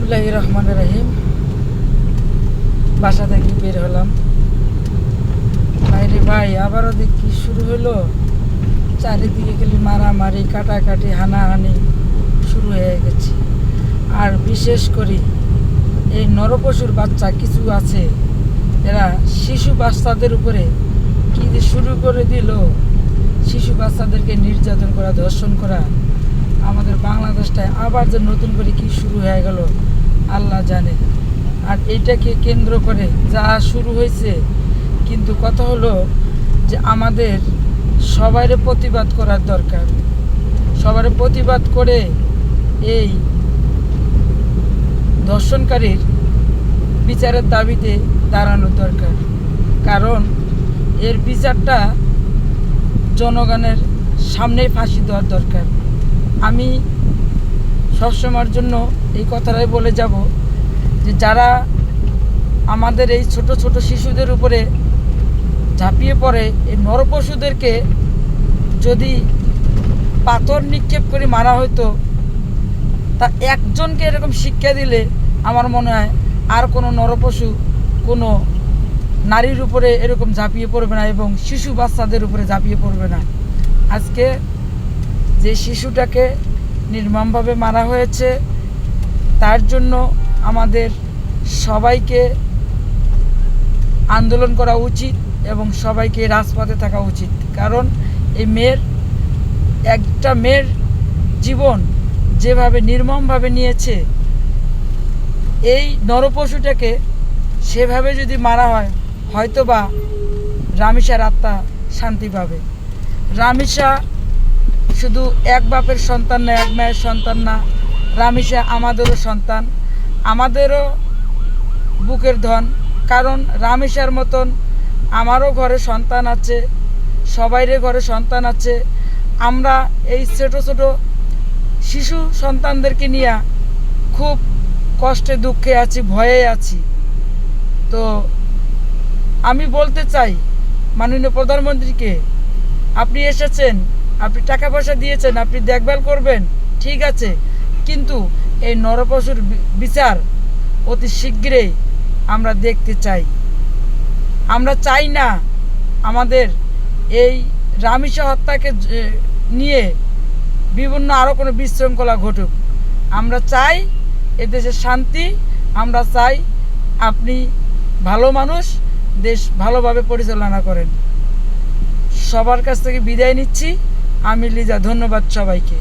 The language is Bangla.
বিসমিল্লাহির রহমানির রহিম। বাসা থেকে বের হলাম। বাইরে ভাই আবারও দেখি শুরু হলো, চারিদিকে খালি মারামারি, কাটাকাটি, হানাহানি শুরু হয়ে গেছে। আর বিশেষ করে এই নরপশুর বাচ্চা কিছু আছে, এরা শিশু বাচ্চাদের উপরে কী যে শুরু করে দিল, শিশু বাচ্চাদেরকে নির্যাতন করা, ধর্ষণ করা। আমাদের বাংলাদেশটায় আবার যে নতুন করে কি শুরু হয়ে গেল আল্লাহ জানে। আর এইটাকে কেন্দ্র করে যা শুরু হয়েছে, কিন্তু কথা হলো যে আমাদের সবাইরে প্রতিবাদ করার দরকার। সবারে প্রতিবাদ করে এই ধর্ষণকারীর বিচারের দাবিতে দাঁড়ানোর দরকার। কারণ এর বিচারটা জনগণের সামনেই ফাঁসি দেওয়ার দরকার। আমি সবসময়ের জন্য এই কথাটাই বলে যাব যে যারা আমাদের এই ছোট ছোট শিশুদের উপরে ঝাঁপিয়ে পড়ে, এই নরপশুদেরকে যদি পাথর নিক্ষেপ করে মারা হতো, তা একজনকে এরকম শিক্ষা দিলে আমার মনে হয় আর কোনো নরপশু কোনো নারীর উপরে এরকম ঝাঁপিয়ে পড়বে না এবং শিশু বাচ্চাদের উপরে ঝাঁপিয়ে পড়বে না। আজকে যে শিশুটাকে নির্মমভাবে মারা হয়েছে, তার জন্য আমাদের সবাইকে আন্দোলন করা উচিত এবং সবাইকে রাজপথে থাকা উচিত। কারণ এই একটা মেয়ের জীবন যেভাবে নির্মমভাবে নিয়েছে, এই নরপশুটাকে সেভাবে যদি মারা হয়, হয়তোবা রামিসার আত্মা শান্তি পাবে। রামিসা শুধু এক বাপের সন্তান না, এক মায়ের সন্তান না, রামিসা আমাদেরও সন্তান, আমাদেরও বুকের ধন। কারণ রামিসার মতন আমারও ঘরে সন্তান আছে, সবাইরে ঘরে সন্তান আছে। আমরা এই ছোট ছোট শিশু সন্তানদেরকে নিয়ে খুব কষ্টে দুঃখে আছি, ভয়ে আছি। তো আমি বলতে চাই মাননীয় প্রধানমন্ত্রীকে, আপনি এসেছেন, আপনি টাকা পয়সা দিয়েছেন, আপনি দেখভাল করবেন, ঠিক আছে, কিন্তু এই নরপশুর বিচার অতি শীঘ্রই আমরা দেখতে চাই। আমরা চাই না আমাদের এই রামিসা হত্যাকে নিয়ে বিভিন্ন আরও কোনো বিশৃঙ্খলা ঘটুক। আমরা চাই এদেশে শান্তি। আমরা চাই আপনি ভালো মানুষ, দেশ ভালোভাবে পরিচালনা করেন। সবার কাছ থেকে বিদায় নিচ্ছি। আমি লিজা, ধন্যবাদ সবাইকে।